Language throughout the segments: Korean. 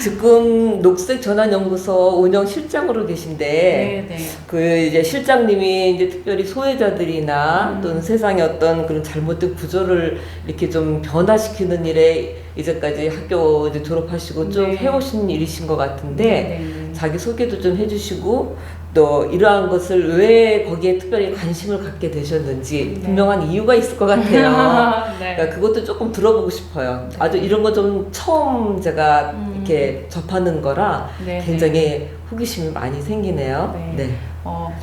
지금 녹색전환연구소 운영실장으로 계신데, 네네. 그 이제 실장님이 이제 특별히 소외자들이나 또는 세상의 어떤 그런 잘못된 구조를 이렇게 좀 변화시키는 일에 이제까지 학교 이제 졸업하시고 쭉 네. 해오신 일이신 것 같은데, 네네. 자기 소개도 좀 해주시고, 또 이러한 것을 왜 거기에 특별히 관심을 갖게 되셨는지 네. 분명한 이유가 있을 것 같아요. 네. 그러니까 그것도 조금 들어보고 싶어요. 아주 이런 거 좀 처음 제가 이렇게 접하는 거라 네네. 굉장히 호기심이 많이 생기네요. 네.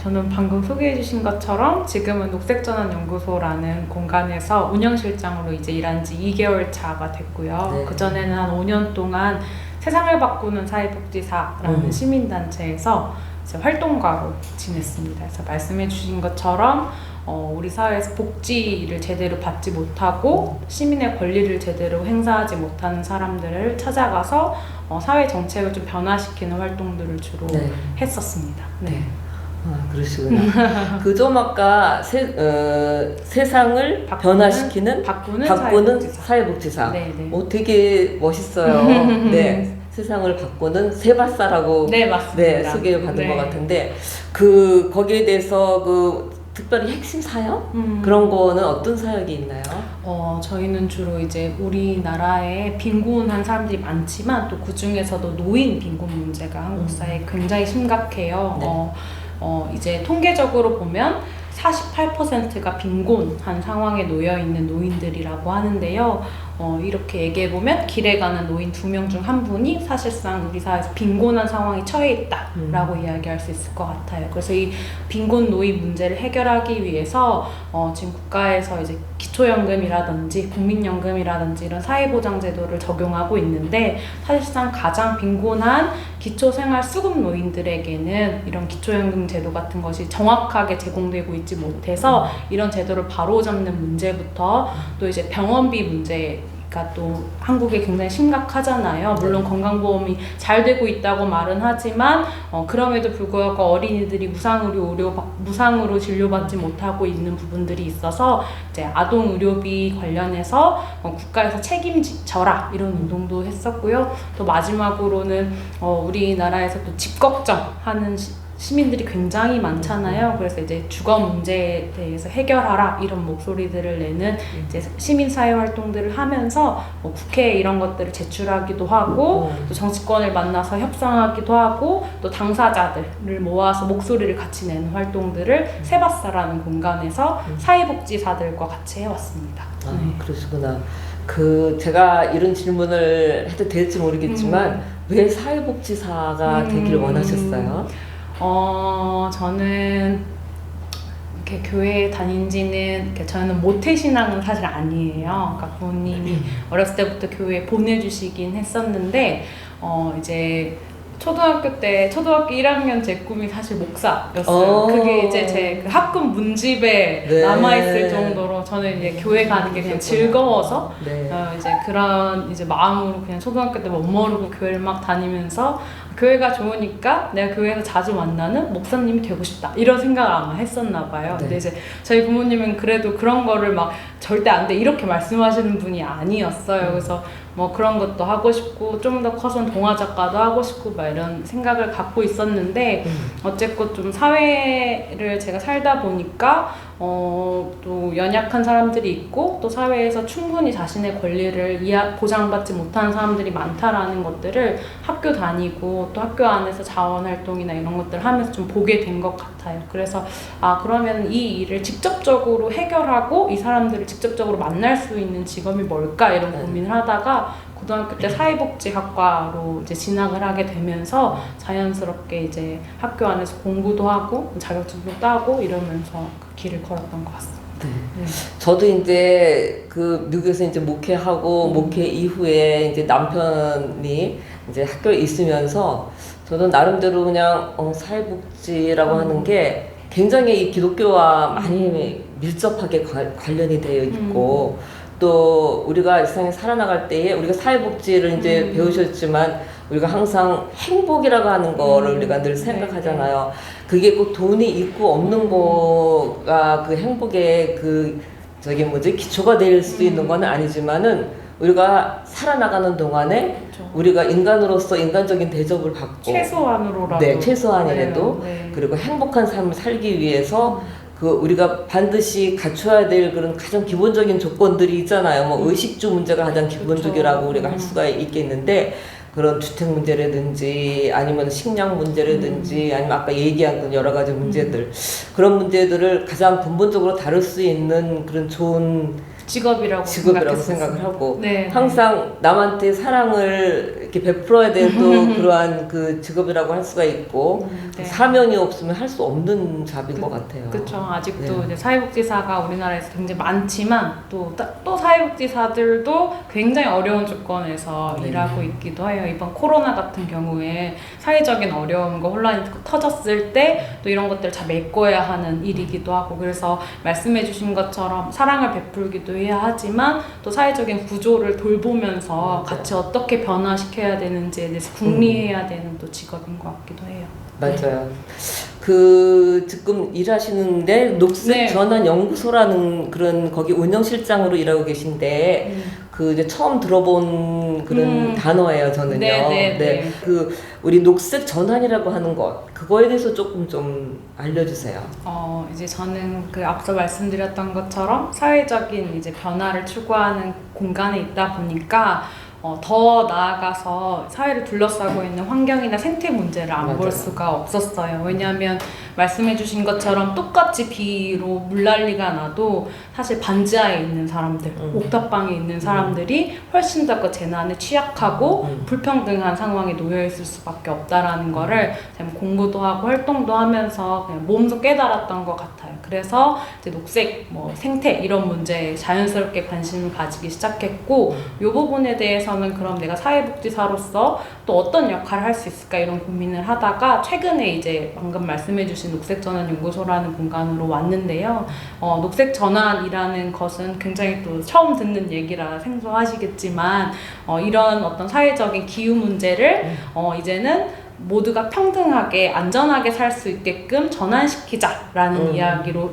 저는 방금 소개해 주신 것처럼 지금은 녹색전환연구소라는 공간에서 운영실장으로 이제 일한 지 2개월 차가 됐고요. 네. 그전에는 한 5년 동안 세상을 바꾸는 사회복지사라는 시민단체에서 이제 활동가로 지냈습니다. 그래서 말씀해 주신 것처럼 우리 사회에서 복지를 제대로 받지 못하고 시민의 권리를 제대로 행사하지 못하는 사람들을 찾아가서 사회 정책을 좀 변화시키는 활동들을 주로 네. 했었습니다. 네. 아, 그러시구나. 그 좀 아까 세상을 변화시키는 바꾸는 사회복지사. 네네. 되게 멋있어요. 네. 세상을 바꾸는 세바사라고 네, 맞습니다. 네, 소개받은 네. 것 같은데 거기에 대해서 특별히 핵심 사역? 그런 거는 어떤 사역이 있나요? 저희는 주로 이제 우리나라에 빈곤한 사람들이 많지만 또 그 중에서도 노인 빈곤 문제가 한국 사회에 굉장히 심각해요. 네. 이제 통계적으로 보면 48%가 빈곤한 상황에 놓여 있는 노인들이라고 하는데요. 이렇게 얘기해보면 길에 가는 노인 2명 중 한 분이 사실상 우리 사회에서 빈곤한 상황에 처해 있다라고 이야기할 수 있을 것 같아요. 그래서 이 빈곤 노인 문제를 해결하기 위해서 지금 국가에서 이제 기초연금이라든지 국민연금이라든지 이런 사회보장제도를 적용하고 있는데 사실상 가장 빈곤한 기초생활수급 노인들에게는 이런 기초연금 제도 같은 것이 정확하게 제공되고 있지 못해서 이런 제도를 바로잡는 문제부터 또 이제 병원비 문제 또 한국에 굉장히 심각하잖아요. 물론 건강보험이 잘 되고 있다고 말은 하지만 그럼에도 불구하고 어린이들이 무상으로 진료받지 못하고 있는 부분들이 있어서 이제 아동 의료비 관련해서 국가에서 책임져라 이런 운동도 했었고요. 또 마지막으로는 우리나라에서 또 집 걱정하는 시민들이 굉장히 많잖아요. 그래서 이제 주거 문제에 대해서 해결하라 이런 목소리들을 내는 이제 시민사회 활동들을 하면서 국회에 이런 것들을 제출하기도 하고 또 정치권을 만나서 협상하기도 하고 또 당사자들을 모아서 목소리를 같이 내는 활동들을 세바사라는 공간에서 사회복지사들과 같이 해왔습니다. 네. 그러시구나. 제가 이런 질문을 해도 될지 모르겠지만 왜 사회복지사가 되기를 원하셨어요? 저는 이렇게 교회에 다닌 지는 저는 모태신앙은 사실 아니에요. 그러니까 부모님이 어렸을 때부터 교회에 보내주시긴 했었는데 이제 초등학교 1학년 제 꿈이 사실 목사였어요. 그게 이제 제 학급 문집에 네. 남아있을 정도로 저는 이제 교회 가는 게 그냥 즐거워서 이제 그런 이제 마음으로 그냥 초등학교 때 못 모르고 교회를 막 다니면서 교회가 좋으니까 내가 교회에서 자주 만나는 목사님이 되고 싶다 이런 생각을 아마 했었나 봐요. 근데 이제 저희 부모님은 그래도 그런 거를 막 절대 안 돼 이렇게 말씀하시는 분이 아니었어요. 그래서 뭐 그런 것도 하고 싶고 좀 더 커서 동화 작가도 하고 싶고 막 이런 생각을 갖고 있었는데 어쨌건 좀 사회를 제가 살다 보니까 또 연약한 사람들이 있고 또 사회에서 충분히 자신의 권리를 보장받지 못하는 사람들이 많다라는 것들을 학교 다니고 또 학교 안에서 자원활동이나 이런 것들을 하면서 좀 보게 된 것 같아요. 그래서 그러면 이 일을 직접적으로 해결하고 이 사람들을 직접적으로 만날 수 있는 직업이 뭘까 이런 고민을 하다가 고등학교 때 사회복지학과로 이제 진학을 하게 되면서 자연스럽게 이제 학교 안에서 공부도 하고 자격증도 따고 이러면서 그 길을 걸었던 것 같습니다. 네. 저도 이제 미국에서 이제 목회하고 목회 이후에 이제 남편이 이제 학교에 있으면서 저도 나름대로 그냥 사회복지라고 하는 게 굉장히 이 기독교와 많이 밀접하게 관련이 되어 있고 또 우리가 이 세상에 살아나갈 때에 우리가 사회복지를 이제 배우셨지만 우리가 항상 행복이라고 하는 거를 우리가 늘 생각하잖아요. 그게 꼭 돈이 있고 없는 거가 그 행복의 기초가 될 수 있는 건 아니지만은 우리가 살아나가는 동안에 그렇죠. 우리가 인간으로서 인간적인 대접을 받고 최소한으로라도. 네, 최소한이라도 네. 그리고 행복한 삶을 살기 위해서 그 우리가 반드시 갖춰야 될 그런 가장 기본적인 조건들이 있잖아요. 뭐 의식주 문제가 가장 기본적이라고 그렇죠. 우리가 할 수가 있겠는데 그런 주택 문제라든지 아니면 식량 문제라든지 아니면 아까 얘기한 그 여러 가지 문제들 그런 문제들을 가장 근본적으로 다룰 수 있는 그런 좋은 직업이라고 생각을 하고 네. 항상 남한테 사랑을 이렇게 베풀어야 될 또 그러한 그 직업이라고 할 수가 있고 네. 사명이 없으면 할 수 없는 잡인 것 같아요. 그렇죠. 아직도 네. 이제 사회복지사가 우리나라에서 굉장히 많지만 또 사회복지사들도 굉장히 어려운 조건에서 네. 일하고 있기도 해요. 이번 코로나 같은 경우에 사회적인 어려움과 혼란이 터졌을 때 또 이런 것들을 잘 메꿔야 하는 일이기도 하고 그래서 말씀해주신 것처럼 사랑을 베풀기도 해야 하지만 또 사회적인 구조를 돌보면서 같이 어떻게 변화시켜야 되는지에 대해서 궁리해야 되는 또 직업인 것 같기도 해요. 맞아요. 그 지금 일하시는데 녹색 네. 전환 연구소라는 그런 거기 운영실장으로 일하고 계신데 그 이제 처음 들어본 그런 단어예요, 저는요. 네. 그 우리 녹색 전환이라고 하는 것 그거에 대해서 조금 좀 알려주세요. 이제 저는 그 앞서 말씀드렸던 것처럼 사회적인 이제 변화를 추구하는 공간에 있다 보니까 더 나아가서 사회를 둘러싸고 있는 환경이나 생태 문제를 안 볼 맞아요. 수가 없었어요. 왜냐하면 말씀해주신 것처럼 똑같이 비로 물난리가 나도 사실 반지하에 있는 사람들, 옥탑방에 있는 사람들이 훨씬 더 그 재난에 취약하고 불평등한 상황에 놓여 있을 수밖에 없다라는 거를 제가 공부도 하고 활동도 하면서 그냥 몸소 깨달았던 것 같아요. 그래서 이제 녹색, 뭐 생태 이런 문제에 자연스럽게 관심을 가지기 시작했고 이 부분에 대해서는 그럼 내가 사회복지사로서 또 어떤 역할을 할 수 있을까 이런 고민을 하다가 최근에 이제 방금 말씀해주신 녹색전환연구소라는 공간으로 왔는데요. 녹색전환이라는 것은 굉장히 또 처음 듣는 얘기라 생소하시겠지만 이런 어떤 사회적인 기후 문제를 이제는 모두가 평등하게 안전하게 살 수 있게끔 전환시키자라는 이야기로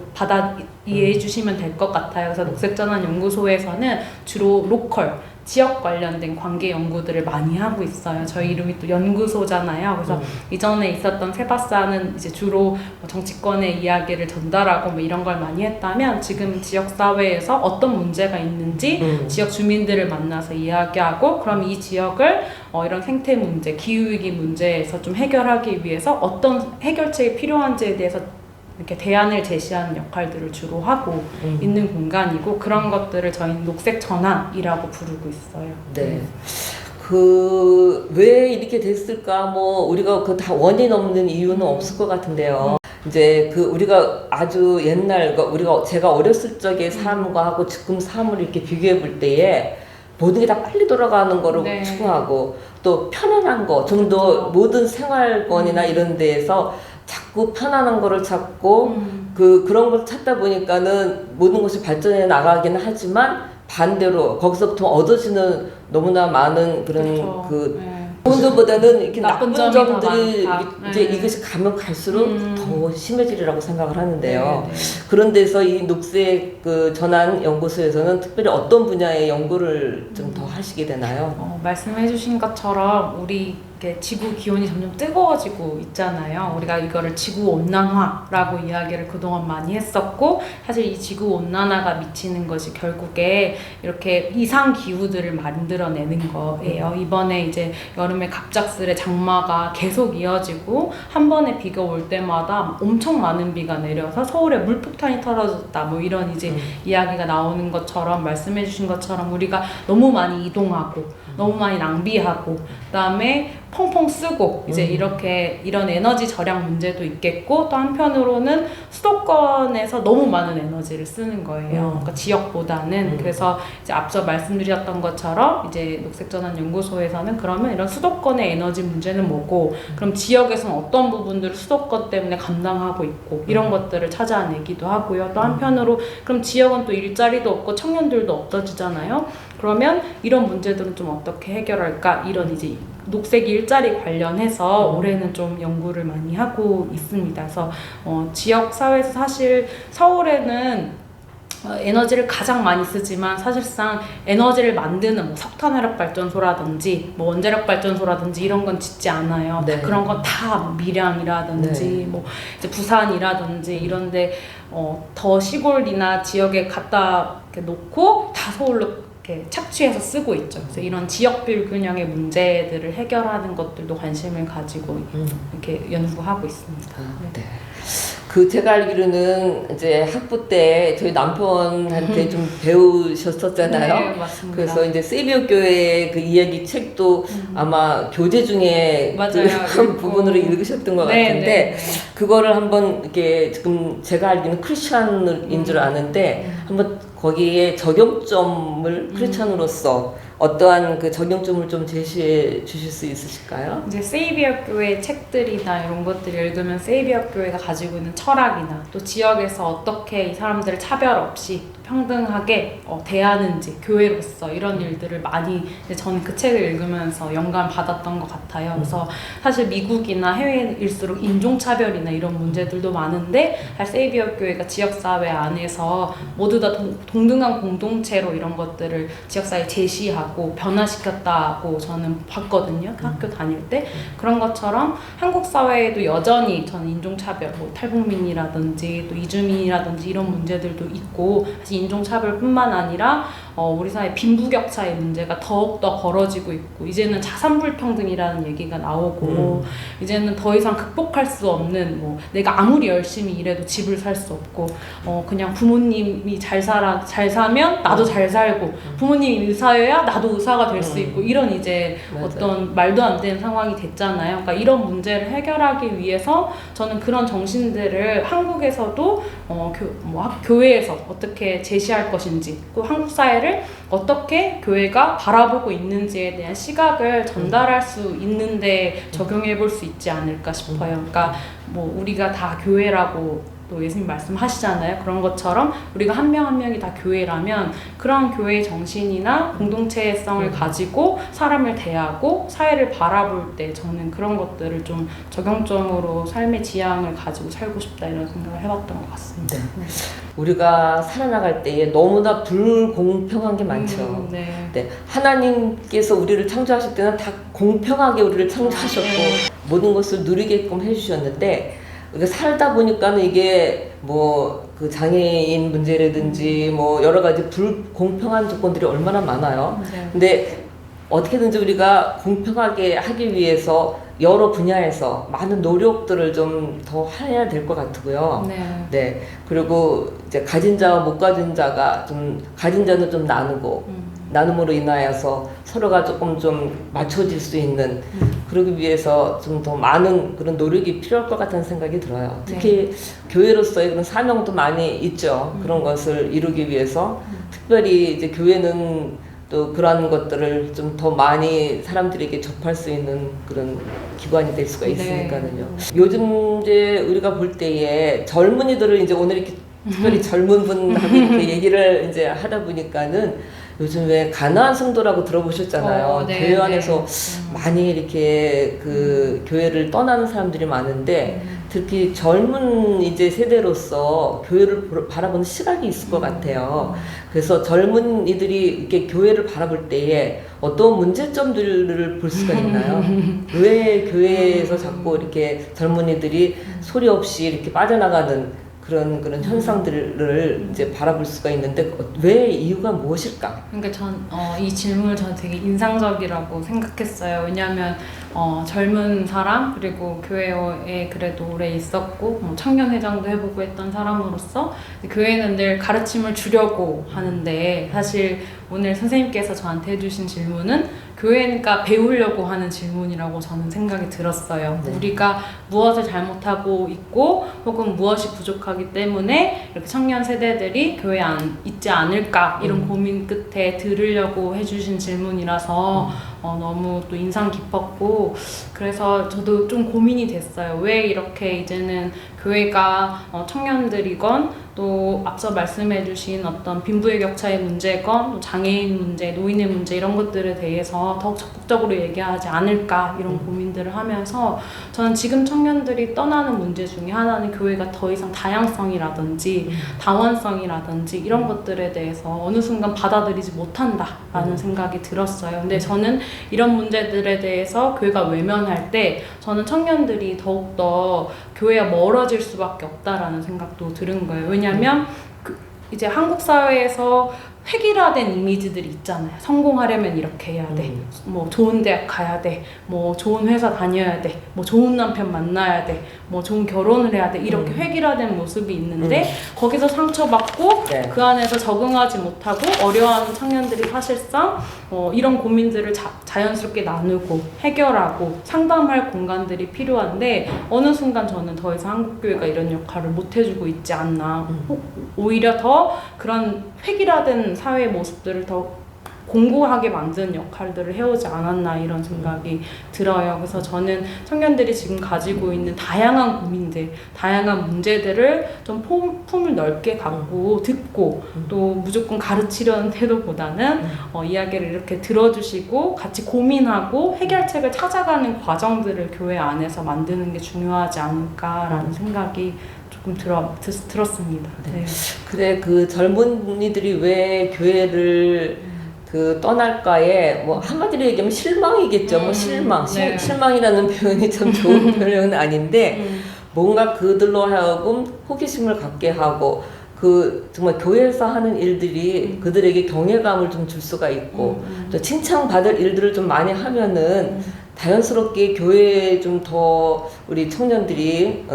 이해해 주시면 될 것 같아요. 그래서 녹색전환연구소에서는 주로 로컬 지역 관련된 관계 연구들을 많이 하고 있어요. 저희 이름이 또 연구소잖아요. 그래서 이전에 있었던 세바사는 이제 주로 정치권의 이야기를 전달하고 뭐 이런 걸 많이 했다면 지금 지역사회에서 어떤 문제가 있는지 지역 주민들을 만나서 이야기하고 그럼 이 지역을 이런 생태 문제, 기후위기 문제에서 좀 해결하기 위해서 어떤 해결책이 필요한지에 대해서 이렇게 대안을 제시하는 역할들을 주로 하고 있는 공간이고 그런 것들을 저희는 녹색 전환이라고 부르고 있어요. 네. 그 왜 이렇게 됐을까 뭐 우리가 그 다 원인 없는 이유는 없을 것 같은데요. 이제 그 우리가 아주 옛날 우리가 제가 어렸을 적의 삶과 하고 지금 삶을 이렇게 비교해 볼 때에 모든 게 다 빨리 돌아가는 거를 네. 추구하고 또 편안한 거 좀 더 모든 생활권이나 이런 데에서 자꾸 편안한 거를 찾고 그런 걸 찾다 보니까는 모든 것이 발전해 나가기는 하지만 반대로 거기서부터 얻어지는 너무나 많은 그런 그렇죠. 그 네. 좋은 점보다는 이렇게 나쁜 나쁜 점이 더 점들이 많다. 이제 네. 이것이 가면 갈수록 더 심해지리라고 생각을 하는데요. 네. 그런 데서 이 녹색 그 전환 연구소에서는 특별히 어떤 분야의 연구를 좀 더 하시게 되나요? 말씀해주신 것처럼 우리 이렇게 지구 기온이 점점 뜨거워지고 있잖아요. 우리가 이거를 지구 온난화라고 이야기를 그동안 많이 했었고 사실 이 지구 온난화가 미치는 것이 결국에 이렇게 이상 기후들을 만들어내는 거예요. 이번에 이제 여름에 갑작스레 장마가 계속 이어지고 한 번에 비가 올 때마다 엄청 많은 비가 내려서 서울에 물폭탄이 떨어졌다 뭐 이런 이제 이야기가 나오는 것처럼 말씀해주신 것처럼 우리가 너무 많이 이동하고 너무 많이 낭비하고 그다음에 펑펑 쓰고 이제 이렇게 이런 에너지 절약 문제도 있겠고 또 한편으로는 수도권에서 너무 많은 에너지를 쓰는 거예요. 그러니까 지역보다는 그래서 이제 앞서 말씀드렸던 것처럼 이제 녹색전환연구소에서는 그러면 이런 수도권의 에너지 문제는 뭐고 그럼 지역에서는 어떤 부분들을 수도권 때문에 감당하고 있고 이런 것들을 찾아내기도 하고요. 또 한편으로 그럼 지역은 또 일자리도 없고 청년들도 없어지잖아요. 그러면 이런 문제들은 좀 어떻게 해결할까 이런 이제 녹색 일자리 관련해서 올해는 좀 연구를 많이 하고 있습니다. 그래서 지역 사회에서 사실 서울에는 에너지를 가장 많이 쓰지만 사실상 에너지를 만드는 뭐 석탄화력 발전소라든지 뭐 원자력 발전소라든지 이런 건 짓지 않아요. 네. 그런 건 다 밀양이라든지 네. 뭐 이제 부산이라든지 이런데 더 시골이나 지역에 갖다 이렇게 놓고 다 서울로 이렇게 착취해서 쓰고 있죠. 그래서 이런 지역 불균형의 문제들을 해결하는 것들도 관심을 가지고 이렇게 연구하고 있습니다. 네. 그 제가 알기로는 이제 학부 때 저희 남편한테 좀 배우셨었잖아요. 네, 맞습니다. 그래서 이제 세비오 교회의 그 이야기 책도 아마 교재 중에 맞아요. 한 부분으로 읽으셨던 것 네, 같은데 네, 네. 그거를 한번 이렇게 지금 제가 알기로는 크리스찬인 줄 아는데 한번 거기에 적용점을 크리스찬으로서 어떠한 그 적용점을 좀 제시해 주실 수 있으실까요? 이제 세이비어 교회 책들이나 이런 것들을 읽으면 세이비어 교회가 가지고 있는 철학이나 또 지역에서 어떻게 이 사람들을 차별 없이 평등하게 대하는지 교회로서 이런 일들을 많이 이제 저는 그 책을 읽으면서 영감 받았던 것 같아요. 그래서 사실 미국이나 해외일수록 인종차별이나 이런 문제들도 많은데 사실 세이비어 교회가 지역사회 안에서 모두 다 동등한 공동체로 이런 것들을 지역사회에 제시하고 변화시켰다고 저는 봤거든요. 학교 다닐 때. 그런 것처럼 한국 사회에도 여전히 저는 인종차별, 뭐 탈북민이라든지 또 이주민이라든지 이런 문제들도 있고 사실 인종차별뿐만 아니라 우리 사회 빈부격차의 문제가 더욱더 벌어지고 있고 이제는 자산불평등이라는 얘기가 나오고 이제는 더 이상 극복할 수 없는 뭐 내가 아무리 열심히 일해도 집을 살 수 없고 그냥 부모님이 잘 사면 나도 잘 살고 부모님이 의사여야 나도 의사가 될 수 있고 이런 이제 맞아요. 어떤 말도 안 되는 상황이 됐잖아요. 그러니까 이런 문제를 해결하기 위해서 저는 그런 정신들을 한국에서도 교회에서 어떻게 제시할 것인지 또 한국 사회를 어떻게 교회가 바라보고 있는지에 대한 시각을 전달할 수 있는데 적용해 볼 수 있지 않을까 싶어요. 그러니까 뭐 우리가 다 교회라고 또 예수님 말씀하시잖아요. 그런 것처럼 우리가 한 명 한 명이 다 교회라면 그런 교회의 정신이나 공동체성을 가지고 사람을 대하고 사회를 바라볼 때 저는 그런 것들을 좀 적용점으로 삶의 지향을 가지고 살고 싶다 이런 생각을 해봤던 것 같습니다. 네. 우리가 살아나갈 때에 너무나 불공평한 게 많죠. 네. 네. 하나님께서 우리를 창조하실 때는 다 공평하게 우리를 창조하셨고 모든 것을 누리게끔 해주셨는데 우리가 살다 보니까는 이게 뭐 그 장애인 문제라든지 뭐 여러 가지 불공평한 조건들이 얼마나 많아요. 네. 근데 어떻게든지 우리가 공평하게 하기 위해서 여러 분야에서 많은 노력들을 좀 더 해야 될 것 같고요. 네. 네. 그리고 이제 가진 자와 못 가진 자가 좀 가진 자는 좀 나누고 나눔으로 인하여서 서로가 조금 좀 맞춰질 수 있는 그러기 위해서 좀 더 많은 그런 노력이 필요할 것 같다는 생각이 들어요. 특히 교회로서의 그런 사명도 많이 있죠. 그런 것을 이루기 위해서 특별히 이제 교회는 또 그러한 것들을 좀 더 많이 사람들에게 접할 수 있는 그런 기관이 될 수가 있으니까는요. 요즘 이제 우리가 볼 때에 젊은이들을 이제 오늘 이렇게 특별히 젊은 분하고 이렇게 얘기를 이제 하다 보니까는 요즘 왜 가나안 성도라고 들어보셨잖아요. 네, 교회 안에서 네. 많이 이렇게 그 교회를 떠나는 사람들이 많은데 특히 젊은 이제 세대로서 교회를 바라보는 시각이 있을 것 같아요. 그래서 젊은이들이 이렇게 교회를 바라볼 때에 어떤 문제점들을 볼 수가 있나요? 왜 교회에서 자꾸 이렇게 젊은이들이 소리 없이 이렇게 빠져나가는 그런 현상들을 이제 바라볼 수가 있는데 왜 이유가 무엇일까? 그러니까 이 질문을 저는 되게 인상적이라고 생각했어요. 왜냐하면 젊은 사람 그리고 교회에 그래도 오래 있었고 뭐 청년회장도 해보고 했던 사람으로서 교회는 늘 가르침을 주려고 하는데 사실 오늘 선생님께서 저한테 해주신 질문은 교회니까 배우려고 하는 질문이라고 저는 생각이 들었어요. 네. 우리가 무엇을 잘못하고 있고 혹은 무엇이 부족하기 때문에 이렇게 청년 세대들이 교회에 있지 않을까 이런 고민 끝에 들으려고 해주신 질문이라서 너무 또 인상 깊었고, 그래서 저도 좀 고민이 됐어요. 왜 이렇게 이제는 교회가 청년들이건 또 앞서 말씀해주신 어떤 빈부의 격차의 문제건 또 장애인 문제, 노인의 문제 이런 것들에 대해서 더욱 적극적으로 얘기하지 않을까 이런 고민들을 하면서 저는 지금 청년들이 떠나는 문제 중에 하나는 교회가 더 이상 다양성이라든지 다원성이라든지 이런 것들에 대해서 어느 순간 받아들이지 못한다라는 생각이 들었어요. 근데 저는 이런 문제들에 대해서 교회가 외면할 때 저는 청년들이 더욱더 교회와 멀어질 수밖에 없다라는 생각도 들은 거예요. 왜냐하면 이제 한국 사회에서 획일화된 이미지들이 있잖아요. 성공하려면 이렇게 해야 돼. 뭐 좋은 대학 가야 돼. 뭐 좋은 회사 다녀야 돼. 뭐 좋은 남편 만나야 돼. 뭐 좋은 결혼을 해야 돼. 이렇게 획일화된 모습이 있는데 거기서 상처받고 네. 그 안에서 적응하지 못하고 어려워하는 청년들이 사실상 이런 고민들을 자연스럽게 나누고 해결하고 상담할 공간들이 필요한데 어느 순간 저는 더 이상 한국교회가 이런 역할을 못 해주고 있지 않나. 오히려 더 그런 획일화된 사회의 모습들을 더 공고하게 만드는 역할들을 해오지 않았나 이런 생각이 들어요. 그래서 저는 청년들이 지금 가지고 있는 다양한 고민들, 다양한 문제들을 좀 품을 넓게 갖고 듣고 또 무조건 가르치려는 태도보다는 이야기를 이렇게 들어주시고 같이 고민하고 해결책을 찾아가는 과정들을 교회 안에서 만드는 게 중요하지 않을까라는 생각이 조금 들었습니다. 네. 그래, 그 젊은이들이 왜 교회를 떠날까에 뭐 한마디로 얘기하면 실망이겠죠. 뭐 실망. 네. 실망이라는 표현이 참 좋은 표현은 아닌데 뭔가 그들로 하여금 호기심을 갖게 하고 정말 교회에서 하는 일들이 그들에게 경외감을 좀 줄 수가 있고 또 칭찬받을 일들을 좀 많이 하면은 자연스럽게 교회에 좀 더 우리 청년들이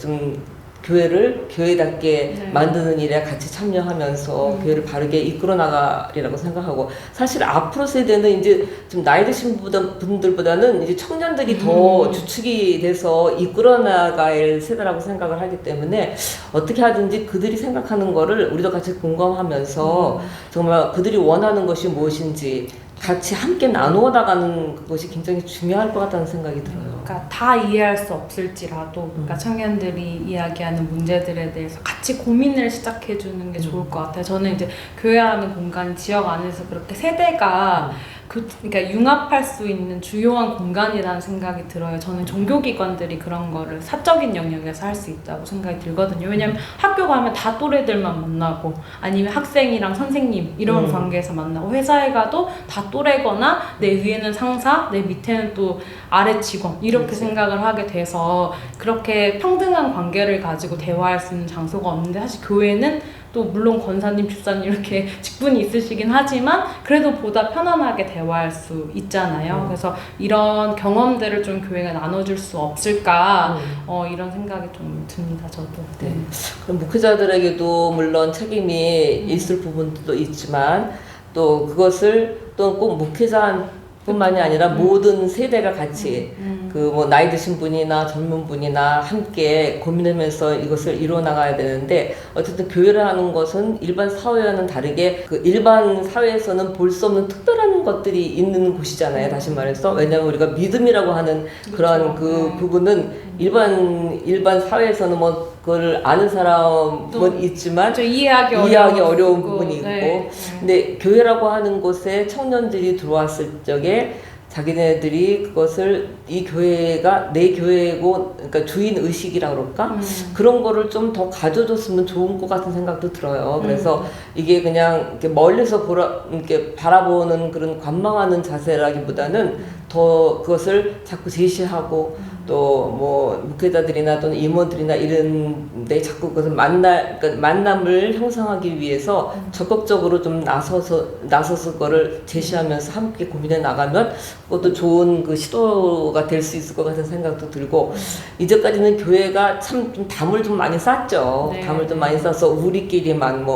좀 교회를 교회답게 네. 만드는 일에 같이 참여하면서 교회를 바르게 이끌어 나가리라고 생각하고 사실 앞으로 세대는 이제 좀 나이 드신 분들보다는 이제 청년들이 더 주축이 돼서 이끌어 나갈 세대라고 생각을 하기 때문에 어떻게 하든지 그들이 생각하는 거를 우리도 같이 공감하면서 정말 그들이 원하는 것이 무엇인지 같이 함께 나누어 나가는 것이 굉장히 중요할 것 같다는 생각이 들어요. 그러니까 다 이해할 수 없을지라도 그러니까 청년들이 이야기하는 문제들에 대해서 같이 고민을 시작해 주는 게 좋을 것 같아요. 저는 이제 교회라는 공간 지역 안에서 그렇게 세대가 그러니까 융합할 수 있는 주요한 공간이라는 생각이 들어요. 저는 종교기관들이 그런 거를 사적인 영역에서 할 수 있다고 생각이 들거든요. 왜냐면 학교 가면 다 또래들만 만나고 아니면 학생이랑 선생님 이런 관계에서 만나고 회사에 가도 다 또래거나 내 위에는 상사, 내 밑에는 또 아래 직원 이렇게 생각을 하게 돼서 그렇게 평등한 관계를 가지고 대화할 수 있는 장소가 없는데 사실 교회는 또 물론 권사님, 집사님 이렇게 직분이 있으시긴 하지만 그래도 보다 편안하게 대화할 수 있잖아요. 그래서 이런 경험들을 좀 교회가 나눠줄 수 없을까 이런 생각이 좀 듭니다. 저도. 네. 그럼 목회자들에게도 물론 책임이 있을 부분도 있지만 또 그것을 또 꼭 목회자뿐만이 아니라 모든 세대가 같이 뭐 나이 드신 분이나 젊은 분이나 함께 고민하면서 이것을 이루어 나가야 되는데 어쨌든 교회라는 것은 일반 사회와는 다르게 그 일반 사회에서는 볼 수 없는 특별한 것들이 있는 곳이잖아요. 다시 말해서 왜냐하면 우리가 믿음이라고 하는 그런 그 부분은 일반 사회에서는 뭐 그걸 아는 사람은 있지만 이해하기 어려운 부분이 있고 네. 근데 교회라고 하는 곳에 청년들이 들어왔을 적에 자기네들이 그것을 이 교회가 내 교회고 그러니까 주인 의식이라 그럴까 그런 거를 좀 더 가져줬으면 좋은 것 같은 생각도 들어요. 그래서 이게 그냥 이렇게 멀리서 이렇게 바라보는 그런 관망하는 자세라기보다는 더 그것을 자꾸 제시하고 또 뭐 목회자들이나 또는 임원들이나 이런데 자꾸 그것을 그러니까 만남을 형성하기 위해서 적극적으로 좀 나서서 그거를 제시하면서 함께 고민해 나가면 그것도 좋은 그 시도가 정도가 될 수 있을 것 같은 생각도 들고 이제까지는 교회가 참 좀 담을 좀 많이 쌌죠. 네. 담을 좀 많이 싸서 우리끼리만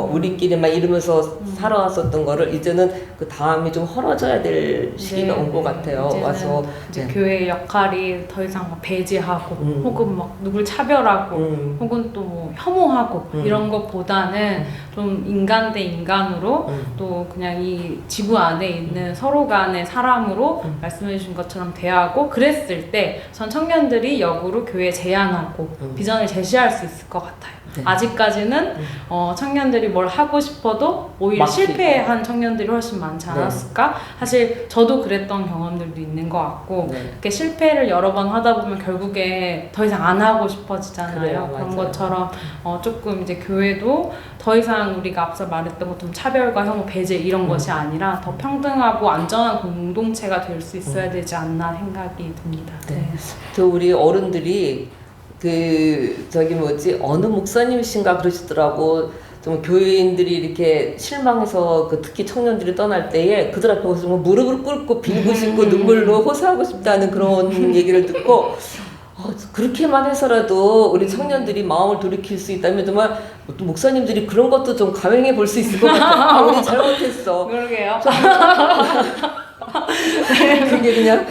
이러면서 살아왔었던 거를 이제는 그 다음이 좀 헐어져야 될 시기가 온 것 같아요. 이제는 와서 이제 네. 교회의 역할이 더 이상 막 배제하고 혹은 막 누굴 차별하고 혹은 또 뭐 혐오하고 이런 것보다는 좀 인간 대 인간으로 또 그냥 이 지부 안에 있는 서로 간의 사람으로 말씀해 주신 것처럼 대하고 그랬을 때 전 청년들이 역으로 교회에 제안하고 비전을 제시할 수 있을 것 같아요. 네. 아직까지는 청년들이 뭘 하고 싶어도 오히려 막히고. 실패한 청년들이 훨씬 많지 네. 않았을까? 사실 저도 그랬던 경험들도 있는 것 같고 네. 이렇게 실패를 여러 번 하다 보면 결국에 더 이상 안 하고 싶어지잖아요. 그래요, 그런 맞아요. 것처럼 조금 이제 교회도 더 이상 우리가 앞서 말했던 것처럼 차별과 혐오, 배제 이런 것이 아니라 더 평등하고 안전한 공동체가 될 수 있어야 되지 않나 생각이 듭니다. 네. 저 우리 어른들이 어느 목사님이신가 그러시더라고. 좀 교인들이 이렇게 실망해서 특히 청년들이 떠날 때에 그들 앞에 가서 무릎을 꿇고 빌고 싶고 눈물로 호소하고 싶다는 그런 얘기를 듣고 그렇게만 해서라도 우리 청년들이 마음을 돌이킬 수 있다면 정말 또 목사님들이 그런 것도 좀 가행해 볼 수 있을 것 같아요. 우리 잘못했어. 그러게요. 그게 그냥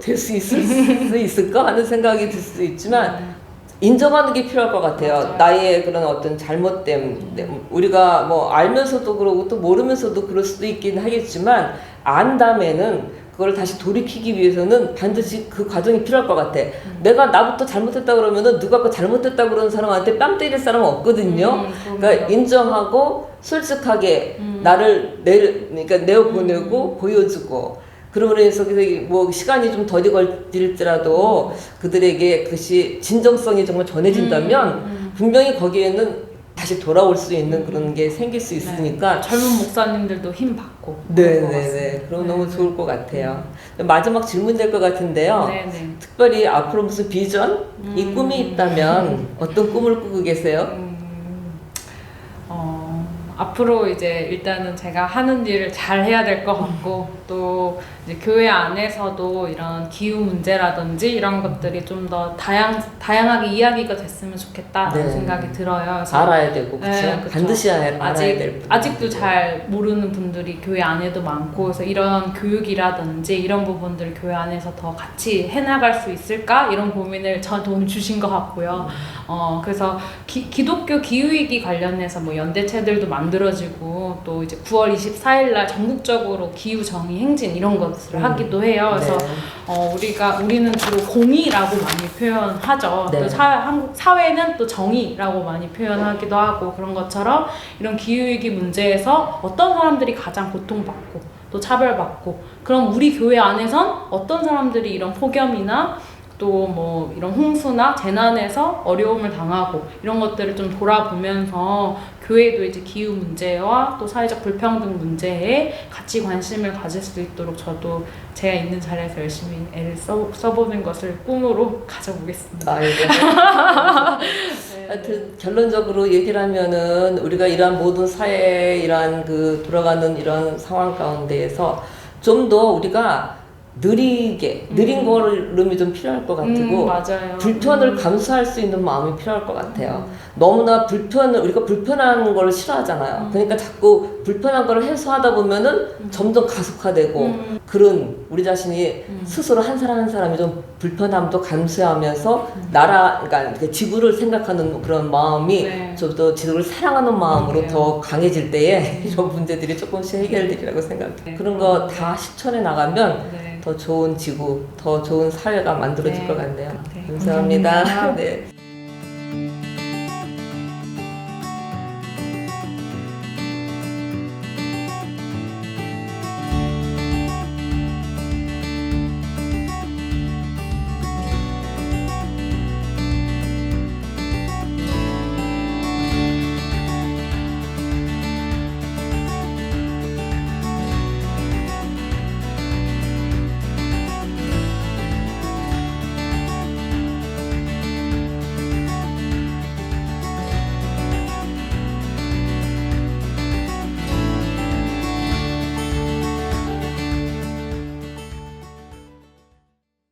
될 수 있을까 하는 생각이 들 수도 있지만 인정하는 게 필요할 것 같아요. 맞아요. 나의 그런 어떤 잘못됨, 우리가 뭐 알면서도 그러고 또 모르면서도 그럴 수도 있긴 하겠지만 안다면은 그걸 다시 돌이키기 위해서는 반드시 그 과정이 필요할 것 같아. 내가 나부터 잘못했다 그러면은 누가 그 잘못했다 그러는 사람한테 뺨 때릴 사람은 없거든요. 그러니까 인정하고 솔직하게 나를 내어보내고 보여주고 그러므로 해서 뭐 시간이 좀 더디 걸릴지라도 그들에게 그것이 진정성이 정말 전해진다면 분명히 거기에는 다시 돌아올 수 있는 그런 게 생길 수 있으니까 젊은 목사님들도 힘 받고 네네네 그럼 너무 좋을 것 같아요. 마지막 질문 될 것 같은데요. 네네. 특별히 앞으로 무슨 비전? 이 꿈이 있다면 어떤 꿈을 꾸고 계세요? 앞으로 이제 일단은 제가 하는 일을 잘 해야 될 것 같고 또 이제 교회 안에서도 이런 기후 문제라든지 이런 것들이 좀 더 다양하게 이야기가 됐으면 좋겠다라는 네. 생각이 들어요. 그래서 알아야 되고 그렇죠? 네, 그쵸. 반드시 알아야 될 부분. 아직도 잘 모르는 분들이 교회 안에도 많고 그래서 이런 교육이라든지 이런 부분들을 교회 안에서 더 같이 해나갈 수 있을까 이런 고민을 저한테 오늘 주신 것 같고요. 그래서 기독교 기후위기 관련해서 뭐 연대체들도 만들어지고 또 이제 9월 24일 날 전국적으로 기후 정의 행진 이런 것을 하기도 해요. 그래서 네. 우리는 주로 공의라고 많이 표현하죠. 네. 또 한국 사회는 또 정의라고 많이 표현하기도 하고 그런 것처럼 이런 기후위기 문제에서 어떤 사람들이 가장 고통받고 또 차별받고 그럼 우리 교회 안에선 어떤 사람들이 이런 폭염이나 또 뭐 이런 홍수나 재난에서 어려움을 당하고 이런 것들을 좀 돌아보면서 교회도 이제 기후 문제와 또 사회적 불평등 문제에 같이 관심을 가질 수 있도록 저도 제가 있는 자리에서 열심히 애를 써보는 것을 꿈으로 가져보겠습니다. 하여튼 결론적으로 얘기를 하면은 우리가 이러한 모든 사회에 이러한 돌아가는 이런 상황 가운데에서 좀 더 우리가 느린 걸음이 좀 필요할 것 같고 맞아요. 불편을 감수할 수 있는 마음이 필요할 것 같아요. 너무나 우리가 불편한 걸 싫어하잖아요. 그러니까 자꾸 불편한 걸 해소하다 보면은 점점 가속화되고 그런 우리 자신이 스스로 한 사람 한 사람이 좀 불편함도 감수하면서 그러니까 지구를 생각하는 그런 마음이 네. 좀 더 지구를 사랑하는 마음으로 그러게요. 더 강해질 때에 이런 문제들이 조금씩 해결되리라고 생각해요. 네. 그런 거 다 실천해 나가면 네. 더 좋은 지구, 더 좋은 사회가 만들어질 네. 것 같네요. 네. 감사합니다. 감사합니다. 네.